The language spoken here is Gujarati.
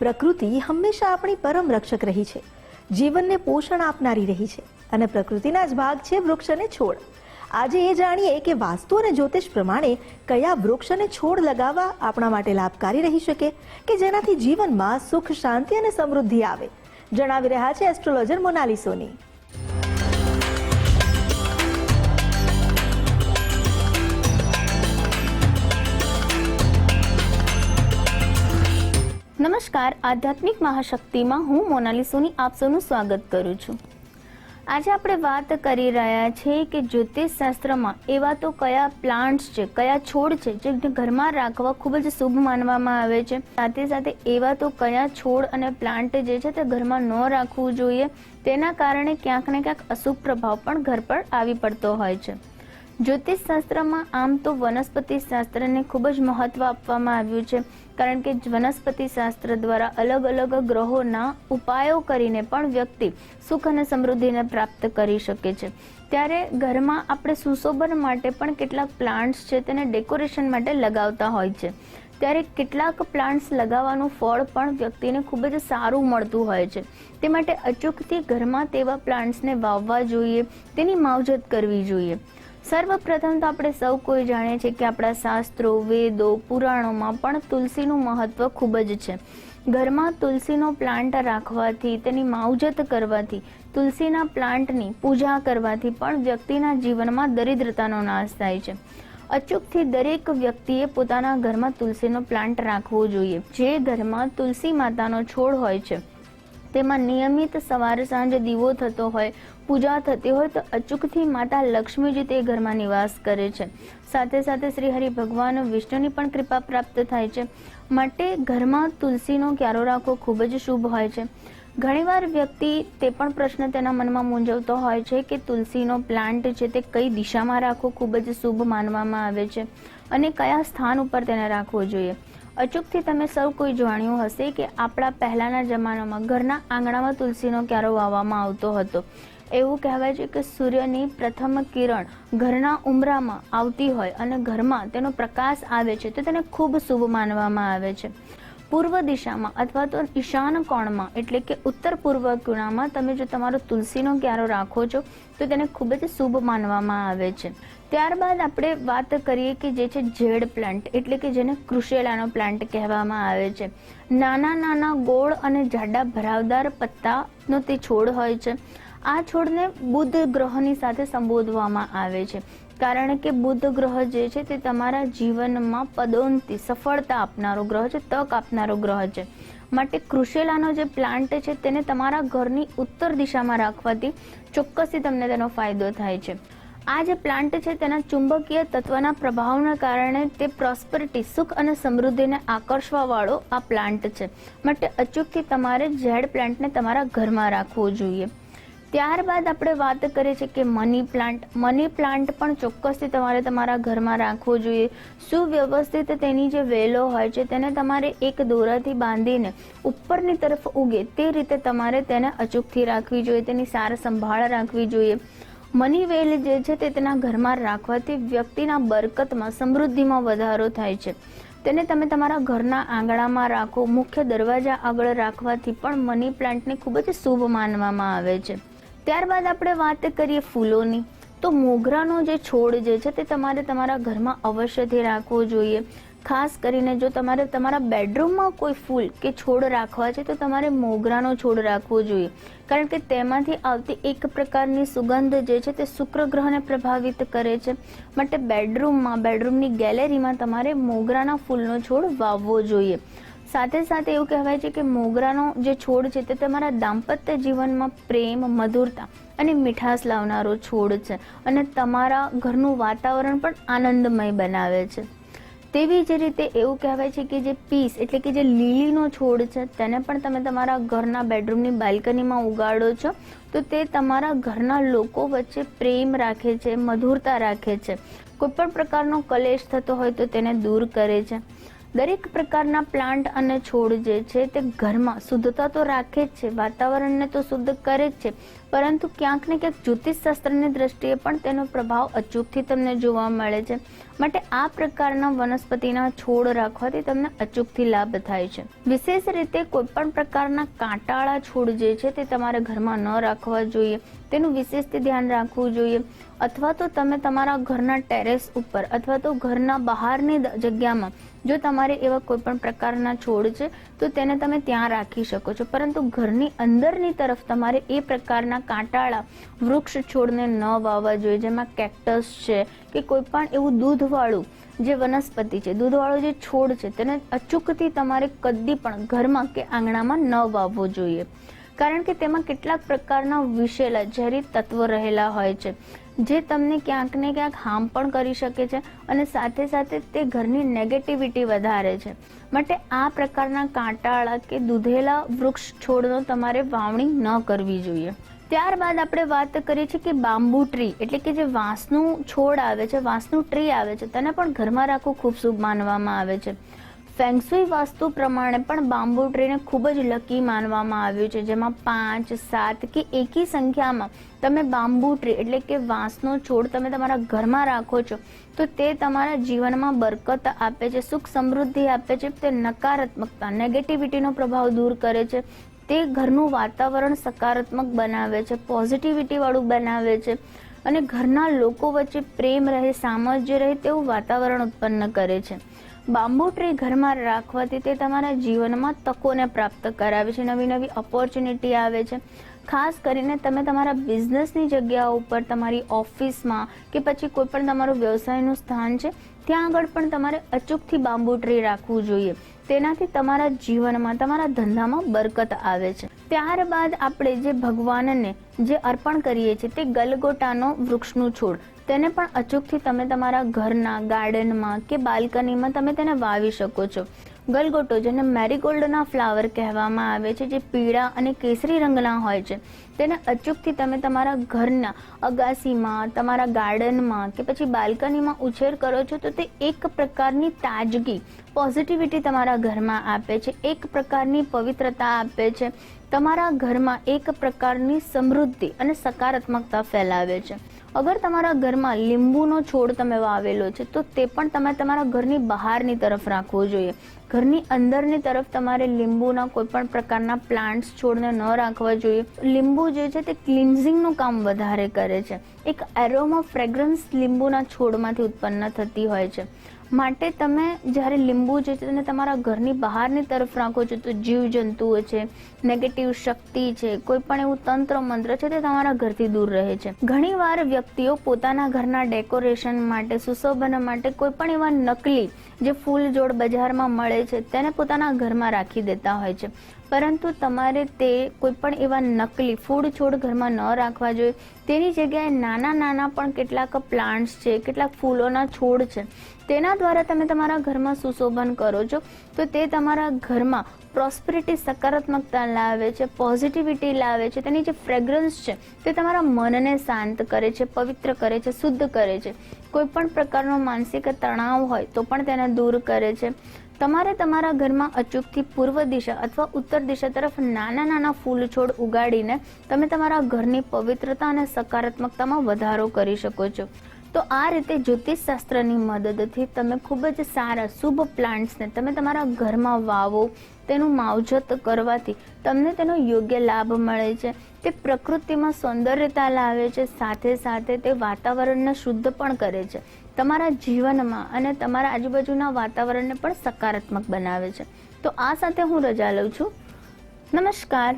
પ્રકૃતિ હંમેશા આપણી પરમ રક્ષક રહી છે, જીવનને પોષણ આપનારી રહી છે અને પ્રકૃતિના જ ભાગ છે વૃક્ષ અને છોડ. આજે એ જાણીએ કે વાસ્તુ અને જ્યોતિષ પ્રમાણે કયા વૃક્ષ અને છોડ લગાવવા આપણા માટે લાભકારી રહી શકે કે જેનાથી જીવનમાં સુખ, શાંતિ અને સમૃદ્ધિ આવે. જણાવી રહ્યા છે એસ્ટ્રોલોજર મોનાલી સોની. નમસ્કાર, આધ્યાત્મિક મહાશક્તિમાં હું મોનાલી સોની આપ સૌનું સ્વાગત કરું છું. આજે આપણે વાત કરી રહ્યા છીએ કે જ્યોતિષ શાસ્ત્રમાં એવા તો કયા પ્લાન્ટ્સ છે, કયા છોડ છે જે ઘરમાં રાખવા ખૂબ જ શુભ માનવામાં આવે છે. સાથે સાથે એવા તો કયા છોડ અને પ્લાન્ટ જે છે તે ઘરમાં ન રાખવું જોઈએ, તેના કારણે ક્યાંક ને ક્યાંક અશુભ પ્રભાવ પણ ઘર પર આવી પડતો હોય છે. જ્યોતિષ શાસ્ત્રમાં આમ તો વનસ્પતિ શાસ્ત્રને ખૂબ જ મહત્વ આપવામાં આવ્યું છે, કારણ કે વનસ્પતિ શાસ્ત્ર દ્વારા અલગ અલગ ગ્રહોના ઉપાયો કરીને પણ વ્યક્તિ સુખ અને સમૃદ્ધિને પ્રાપ્ત કરી શકે છે. ત્યારે ઘરમાં આપણે સુશોભન માટે પણ કેટલાક પ્લાન્ટ્સ છે તેને ડેકોરેશન માટે લગાવતા હોય છે. ત્યારે કેટલાક પ્લાન્ટ્સ લગાવવાનું ફળ પણ વ્યક્તિને ખૂબ જ સારું મળતું હોય છે. તે માટે અચૂકથી ઘરમાં તેવા પ્લાન્ટ્સને વાવવા જોઈએ, તેની માવજત કરવી જોઈએ. સર્વપ્રથમ તો આપણે સૌ કોઈ જાણીએ છીએ કે આપણા શાસ્ત્રો, વેદો, પુરાણોમાં પણ તુલસીનું મહત્વ ખૂબ જ છે. ઘરમાં તુલસીનો પ્લાન્ટ રાખવાથી, તેની માવજત કરવાથી, તુલસીના પ્લાન્ટની પૂજા કરવાથી પણ વ્યક્તિના જીવનમાં દરિદ્રતાનો નાશ થાય છે. અચૂકથી દરેક વ્યક્તિએ પોતાના ઘરમાં તુલસીનો પ્લાન્ટ રાખવો જોઈએ. જે ઘરમાં તુલસી માતાનો છોડ હોય છે તેમાં નિયમિત સવારે સાંજે દીવો થતો હોય, પૂજા થતી હોય તો અચૂકથી માતા લક્ષ્મીજી તે ઘરમાં નિવાસ કરે છે. સાથે સાથે શ્રી હરિ ભગવાન વિષ્ણુની પણ કૃપા પ્રાપ્ત થાય છે. માટે ઘરમાં તુલસીનો ક્યારો રાખવો ખૂબ જ શુભ હોય છે. ઘણીવાર વ્યક્તિ તે પણ પ્રશ્ન તેના મનમાં મૂંઝવતો હોય છે કે તુલસીનો પ્લાન્ટ છે તે કઈ દિશામાં રાખવો ખૂબ જ શુભ માનવામાં આવે છે અને કયા સ્થાન ઉપર તેને રાખવો જોઈએ. અચૂકથી તમે સૌ કોઈ જાણ્યું હશે કે આપણા પહેલાના જમાનામાં ઘરના આંગણામાં તુલસીનો ક્યારો વાવવામાં આવતો હતો. એવું કહેવાય છે કે સૂર્યની પ્રથમ કિરણ ઘરના ઉંબરામાં આવતી હોય અને ઘરમાં તેનો પ્રકાશ આવે છે તો તેને ખૂબ શુભ માનવામાં આવે છે. પૂર્વ દિશામાં અથવા તો ઈશાન કોણમાં એટલે કે ઉત્તર પૂર્વ ખૂણામાં તમે જો તમારો તુલસીનો ક્યારો રાખો છો તો તેને ખૂબ જ શુભ માનવામાં આવે છે. ત્યારબાદ આપણે વાત કરીએ કે જે છે જેડ પ્લાન્ટ એટલે કે જેને કૃશેલાનો પ્લાન્ટ કહેવામાં આવે છે. નાના નાના ગોળ અને જાડા ભરાવદાર પત્તાનો તે છોડ હોય છે. આ છોડને બુધ ગ્રહની સાથે સંબોધવામાં આવે છે, કારણ કે બુધ ગ્રહ જે છે તે તમારા જીવનમાં પદોન્નતિ, સફળતા આપનારો ગ્રહ છે, તક આપનારો ગ્રહ છે. માટે કૃશેલાનો જે પ્લાન્ટ છે તેને તમારા ઘરની ઉત્તર દિશામાં રાખવાથી ચોક્કસથી તમને તેનો ફાયદો થાય છે. આ જે પ્લાન્ટ છે તેના ચુંબકીય તત્વના પ્રભાવના કારણે તે પ્રોસ્પરિટી, સુખ અને સમૃદ્ધિને આકર્ષવા વાળો આ પ્લાન્ટ છે. માટે અચૂકથી તમારે જેડ પ્લાન્ટને તમારા ઘરમાં રાખવો જોઈએ. ત્યારબાદ આપણે વાત કરીએ છીએ કે મની પ્લાન્ટ. મની પ્લાન્ટ પણ ચોક્કસથી તમારે તમારા ઘરમાં રાખવો જોઈએ. સુવ્યવસ્થિત તેની જે વેલો હોય છે તેને તમારે એક દોરાથી બાંધીને ઉપરની તરફ ઉગે તે રીતે તમારે તેને અચૂકથી રાખવી જોઈએ, તેની સાર સંભાળ રાખવી જોઈએ. મની વેલ જે છે તે તેના ઘરમાં રાખવાથી વ્યક્તિના બરકતમાં, સમૃદ્ધિમાં વધારો થાય છે. તેને તમે તમારા ઘરના આંગણામાં રાખો, મુખ્ય દરવાજા આગળ રાખવાથી પણ મની પ્લાન્ટને ખૂબ જ શુભ માનવામાં આવે છે. ત્યારબાદ આપણે વાત કરીએ ફૂલોની, તો મોગરાનો જે છોડ જે છે તે તમારે તમારા ઘરમાં અવશ્યથી રાખવો જોઈએ. ખાસ કરીને જો તમારે તમારા બેડરૂમમાં કોઈ ફૂલ કે છોડ રાખવા છે તો તમારે મોગરાનો છોડ રાખવો જોઈએ, કારણ કે તેમાંથી આવતી એક પ્રકારની સુગંધ જે છે તે શુક્ર ગ્રહને પ્રભાવિત કરે છે. માટે બેડરૂમની ગેલેરીમાં તમારે મોગરાના ફૂલનો છોડ વાવવો જોઈએ. સાથે સાથે એવું કહેવાય છે કે મોગરાનો જે છોડ છે તે તમારા દાંપત્ય જીવનમાં પ્રેમ, મધુરતા અને મીઠાશ લાવનારો છોડ છે અને તમારા ઘરનું વાતાવરણ પણ આનંદમય બનાવે છે. તેવી જ રીતે એવું કહેવાય છે કે જે પીસ એટલે કે જે લીલીનો છોડ છે તેને પણ તમે તમારા ઘરના બેડરૂમની બાલ્કનીમાં ઉગાડો છો તો તે તમારા ઘરના લોકો વચ્ચે પ્રેમ રાખે છે, મધુરતા રાખે છે. કોઈ પણ પ્રકારનો કલેશ થતો હોય તો તેને દૂર કરે છે. દરેક પ્રકારના પ્લાન્ટ અને છોડ જે છે તે ઘરમાં શુદ્ધતા તો રાખે જ છે, વાતાવરણને તો શુદ્ધ કરે જ છે, પરંતુ ક્યાંક ને ક્યાંક જ્યોતિષશાસ્ત્રની દ્રષ્ટિએ પણ તેનો પ્રભાવ અચૂકથી તમને જોવા મળે છે. માટે આ પ્રકારના વનસ્પતિના છોડ રાખવાથી તમને અચૂકથી લાભ થાય છે. વિશેષ રીતે કોઈ પણ પ્રકારના કાંટાળા છોડ જે છે તે તમારે ઘરમાં ન રાખવા જોઈએ, તેનું વિશેષથી ધ્યાન રાખવું જોઈએ. અથવા તો તમે તમારા ઘરના ટેરેસ ઉપર અથવા તો ઘરના બહારની જગ્યામાં જો તમારે એવા કોઈ પણ પ્રકારના છોડ છે તો તેને તમે ત્યાં રાખી શકો છો, પરંતુ ઘરની અંદરની તરફ તમારે એ પ્રકારના કાંટાળા વૃક્ષ છોડને ન વાવવા જોઈએ, જેમાં કેક્ટસ છે કે કોઈ પણ એવું દૂધવાળું જે વનસ્પતિ છે, દૂધવાળો જે છોડ છે, તેને અચૂકથી તમારે કદી પણ ઘરમાં કે આંગણામાં ન વાવવો જોઈએ, કારણ કે તેમાં કેટલાક પ્રકારના વિષેલા ઝેરી તત્વો રહેલા હોય છે જે તમને ક્યાંક ને ક્યાંક હાર્મ પણ કરી શકે છે અને સાથે સાથે તે ઘરની નેગેટિવિટી વધારે છે. માટે આ પ્રકારના કાંટાળા કે દૂધેલા વૃક્ષ છોડનો તમારે વાવણી ન કરવી જોઈએ. ત્યારબાદ આપણે વાત કરીએ છીએ કે બાંબુ ટ્રી એટલે કે જે વાંસનું છોડ આવે છે, વાંસનું ટ્રી આવે છે, તેને પણ ઘરમાં રાખવું ખૂબ શુભ માનવામાં આવે છે. ફેંગશુઈ વાસ્તુ પ્રમાણે પણ બાંબુ ટ્રીને ખૂબ જ લકી માનવામાં આવ્યું છે, જેમાં 5, 7 કે એકી સંખ્યામાં તમે બાંબુ ટ્રી એટલે કે વાંસનો છોડ તમે તમારા ઘરમાં રાખો છો તો તે તમારા જીવનમાં બરકત આપે છે, સુખ સમૃદ્ધિ આપે છે, તે નકારાત્મકતા નેગેટિવિટીનો પ્રભાવ દૂર કરે છે, તે ઘરનું વાતાવરણ સકારાત્મક બનાવે છે, પોઝિટિવિટી વાળું બનાવે છે અને ઘરના લોકો વચ્ચે પ્રેમ રહે, સામંજસ્ય રહે તેવું વાતાવરણ ઉત્પન્ન કરે છે. બાંબુ ટ્રી ઘરમાં રાખવાથી તે તમારા જીવનમાં તકોને પ્રાપ્ત કરાવે છે, નવી નવી ઓપોર્ચ્યુનિટી આવે છે. ખાસ કરીને તમે તમારા બિઝનેસની જગ્યાઓ ઉપર, તમારી ઓફિસમાં કે પછી કોઈ પણ તમારું વ્યવસાયનું સ્થાન છે ત્યાં આગળ પણ તમારે અચૂકથી બાંબુ ટ્રી રાખવું જોઈએ. તેનાથી તમારા જીવનમાં, તમારા ધંધામાં બરકત આવે છે. ત્યારબાદ આપણે જે ભગવાનને જે અર્પણ કરીએ છીએ તે ગલગોટાનો વૃક્ષનું છોડ, તેને પણ અચૂકથી તમે તમારા ઘરના ગાર્ડનમાં કે બાલ્કનીમાં તમે તેને વાવી શકો છો. ગલગોટો, જેને મેરીગોલ્ડના ફ્લાવર કહેવામાં આવે છે, જે પીળા અને કેસરી રંગના હોય છે, તેને અચૂકથી તમે તમારા ઘરના અગાસીમાં, તમારા ગાર્ડનમાં કે પછી બાલ્કનીમાં ઉછેર કરો છો તો તે એક પ્રકારની તાજગી, પોઝિટિવિટી તમારા ઘરમાં આપે છે, એક પ્રકારની પવિત્રતા આપે છે, તમારા ઘરમાં એક પ્રકારની સમૃદ્ધિ અને સકારાત્મકતા ફેલાવે છે. અગર તમારા ઘરમાં લીંબુનો છોડ તમે વાવેલો છે તો તે પણ તમે તમારા ઘરની બહારની તરફ રાખવો જોઈએ. ઘરની અંદરની તરફ તમારે લીંબુના કોઈ પણ પ્રકારના પ્લાન્ટ્સ છોડને ન રાખવા જોઈએ. લીંબુ જે છે તે ક્લિન્ઝિંગનું કામ વધારે કરે છે. એક એરોમા ફ્રેગ્રન્સ લીંબુના છોડમાંથી ઉત્પન્ન થતી હોય છે. માટે તમે જ્યારે લીંબુ જે છે તેને તમારા ઘરની બહારની તરફ રાખો છો તો જીવજંતુઓ છે, નેગેટિવ શક્તિ છે, કોઈ પણ એવું તંત્ર મંત્ર છે તે તમારા ઘરથી દૂર રહે છે. ઘણીવાર વ્યક્તિઓ પોતાના ઘરના ડેકોરેશન માટે, સુશોભન માટે કોઈ પણ એવા નકલી જે ફૂલ છોડ બજારમાં મળે છે તેને પોતાના ઘરમાં રાખી દેતા હોય છે, પરંતુ તમારે તે કોઈ પણ એવા નકલી ફૂડ છોડ ઘરમાં ન રાખવા જોઈએ. તેની જગ્યાએ નાના નાના પણ કેટલાક પ્લાન્ટ્સ છે, કેટલાક ફૂલોના છોડ છે, તેના દ્વારા તમે તમારા ઘરમાં સુશોભન કરો છો તો તે તમારા ઘરમાં પ્રોસ્પેરિટી, સકારાત્મકતા લાવે છે, પોઝિટિવિટી લાવે છે. તેની જે ફ્રેગ્રન્સ છે તે તમારા મનને શાંત કરે છે, પવિત્ર કરે છે, શુદ્ધ કરે છે. કોઈ પણ પ્રકારનો માનસિક તણાવ હોય તો પણ તેને દૂર કરે છે. તમારે તમારા ઘરમાં અચૂકથી પૂર્વ દિશા અથવા ઉત્તર દિશા તરફ નાના નાના ફૂલ છોડ ઉગાડીને તમે તમારા ઘરની પવિત્રતા અને સકારાત્મકતામાં વધારો કરી શકો છો. તો આ રીતે જ્યોતિષશાસ્ત્રની મદદથી તમે ખૂબ જ સારા શુભ પ્લાન્ટ્સને તમે તમારા ઘરમાં વાવો. તેનું માવજત કરવાથી તમને તેનો યોગ્ય લાભ મળે છે. તે પ્રકૃતિમાં સૌંદર્યતા લાવે છે, સાથે સાથે તે વાતાવરણને શુદ્ધ પણ કરે છે. તમારા જીવનમાં અને તમારા આજુબાજુના વાતાવરણને પણ સકારાત્મક બનાવે છે. તો આ સાથે હું રજા લઉં છું. નમસ્કાર.